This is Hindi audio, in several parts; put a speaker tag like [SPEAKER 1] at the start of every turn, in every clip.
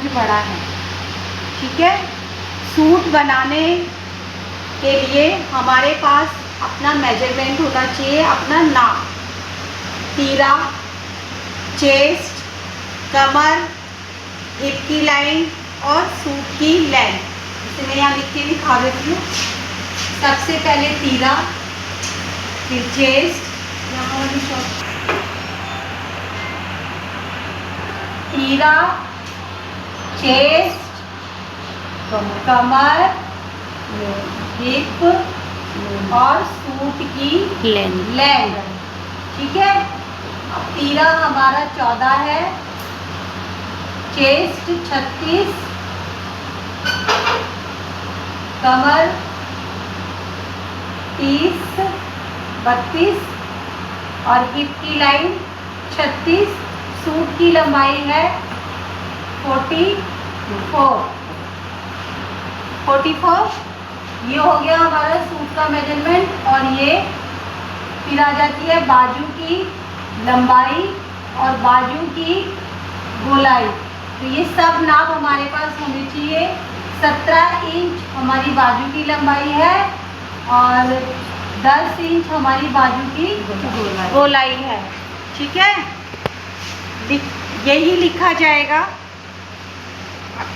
[SPEAKER 1] बड़ा है। ठीक है, सूट बनाने के लिए हमारे पास अपना मेजरमेंट होना चाहिए, अपना नाप, तीरा, चेस्ट, कमर, हिप की लाइन और सूट की लेंथ। जैसे मैं यहाँ लिख के दिखा देती हूँ। सबसे पहले तीरा, फिर चेस्ट, यहाँ वाली तीरा, चेस्ट, कमर, हिप और सूट की लेंथ। ठीक है, अब तीरा हमारा 14 है, चेस्ट 36, कमर 30, 32 और हिप की लाइन 36। सूट की लंबाई है 44। ये हो गया हमारा सूट का मेजरमेंट। और ये फिर आ जाती है बाजू की लंबाई और बाजू की गोलाई। तो ये सब नाप हमारे पास होने चाहिए। 17 इंच हमारी बाजू की लंबाई है और 10 इंच हमारी बाजू की गोलाई है। ठीक है, यही लिखा जाएगा।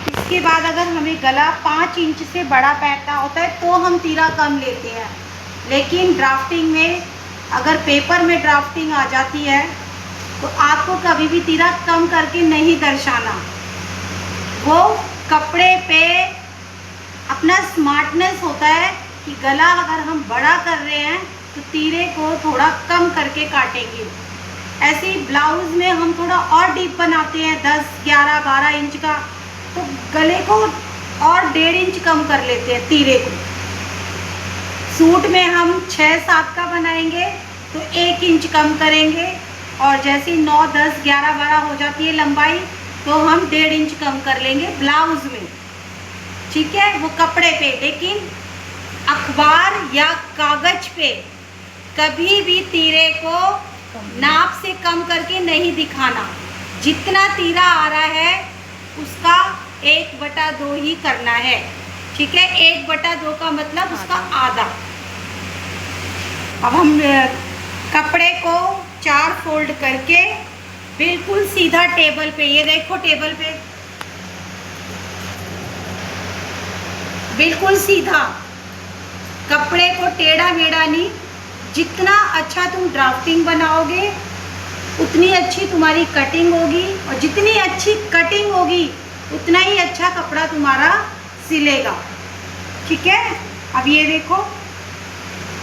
[SPEAKER 1] इसके बाद अगर हमें गला 5 इंच से बड़ा पैदा होता है तो हम तीरा कम लेते हैं, लेकिन ड्राफ्टिंग में अगर पेपर में ड्राफ्टिंग आ जाती है तो आपको कभी भी तीरा कम करके नहीं दर्शाना। वो कपड़े पे अपना स्मार्टनेस होता है कि गला अगर हम बड़ा कर रहे हैं तो तीरे को थोड़ा कम करके काटेंगे। ऐसे ही ब्लाउज में हम थोड़ा और डीप बनाते हैं 10, 11, 12 इंच का, तो गले को और 1.5 इंच कम कर लेते हैं तीरे को। सूट में हम 6, 7 का बनाएंगे तो 1 इंच कम करेंगे, और जैसे 9, 10, 11, 12 हो जाती है लंबाई तो हम 1.5 इंच कम कर लेंगे ब्लाउज में। ठीक है, वो कपड़े पे। लेकिन अखबार या कागज पे कभी भी तीरे को नाप से कम करके नहीं दिखाना। जितना तीरा आ रहा है उसका 1/2 ही करना है। ठीक है, 1/2 का मतलब उसका आधा। अब हम कपड़े को 4 फोल्ड करके बिल्कुल सीधा टेबल पे, ये देखो टेबल पे बिल्कुल सीधा, कपड़े को टेढ़ा मेढ़ा नहीं। जितना अच्छा तुम ड्राफ्टिंग बनाओगे उतनी अच्छी तुम्हारी कटिंग होगी, और जितनी अच्छी कटिंग होगी उतना ही अच्छा कपड़ा तुम्हारा सिलेगा। ठीक है, अब ये देखो,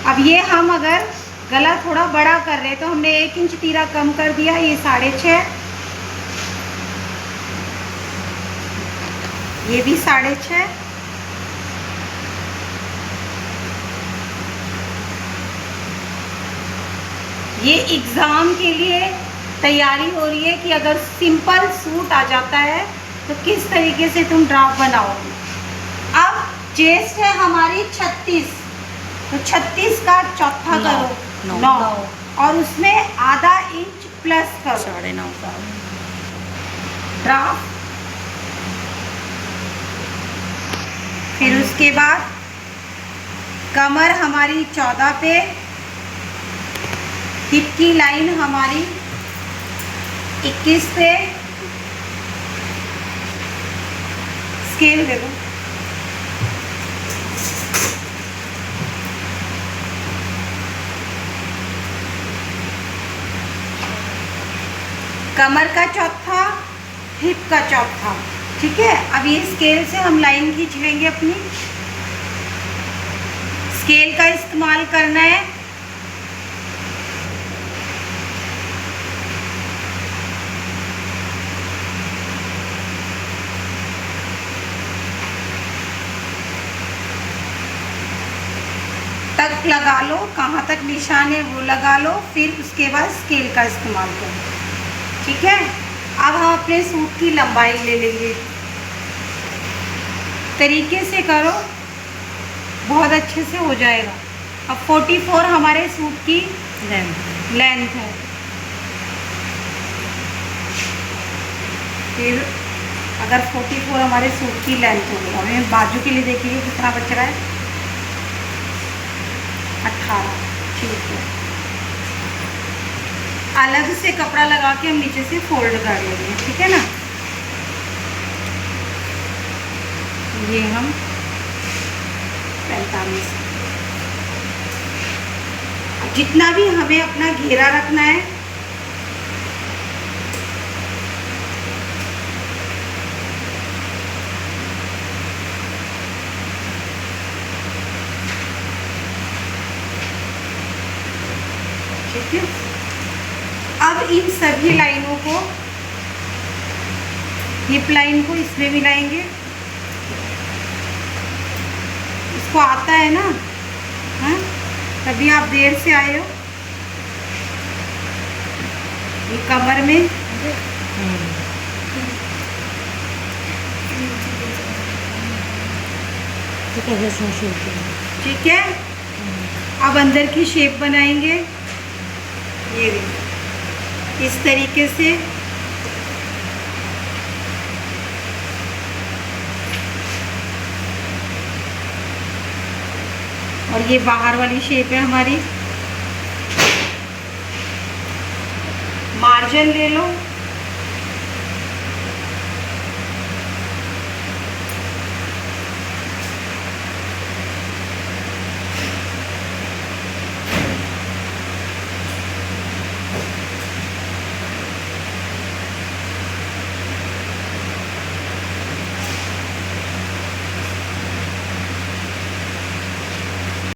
[SPEAKER 1] अब ये हम अगर गला थोड़ा बड़ा कर रहे तो हमने 1 इंच तीरा कम कर दिया, ये 6.5, ये भी 6.5, ये एग्ज़ाम के लिए तैयारी हो रही है कि अगर सिंपल सूट आ जाता है तो किस तरीके से तुम ड्राफ्ट बनाओगे। अब चेस्ट है हमारी 36, तो 36 का चौथा करो 9, और उसमें आधा इंच प्लस करो 9.5 ड्राफ्ट। फिर उसके बाद कमर हमारी 14 पे, हिप की लाइन हमारी 21 पे, स्केल दे दो। कमर का चौथा, हिप का चौथा। ठीक है, अब ये स्केल से हम लाइन खींच लेंगे अपनी। स्केल का इस्तेमाल करना है। तक लगा लो, कहाँ तक निशान है वो लगा लो, फिर उसके बाद स्केल का इस्तेमाल करो। ठीक है, अब हम अपने सूट की लंबाई ले लेंगे। तरीके से करो, बहुत अच्छे से हो जाएगा। अब 44 हमारे सूट की लेंथ है। फिर अगर 44 हमारे सूट की लेंथ होगी, हमें बाजू के लिए देखिए कितना बच रहा है, 18। ठीक है, अलग से कपड़ा लगा के हम नीचे से फोल्ड कर लेंगे, ठीक है ना। ये हम 45, जितना भी हमें अपना घेरा रखना है, ठीक है। अब इन सभी लाइनों को, हिप लाइन को इसमें मिलाएंगे, इसको आता है ना, हाँ, तभी आप देर से आए हो। ये कमर में ठीक है। अब अंदर की शेप बनाएंगे, ये देखिए इस तरीके से। और ये बाहर वाली शेप है हमारी। मार्जिन ले लो,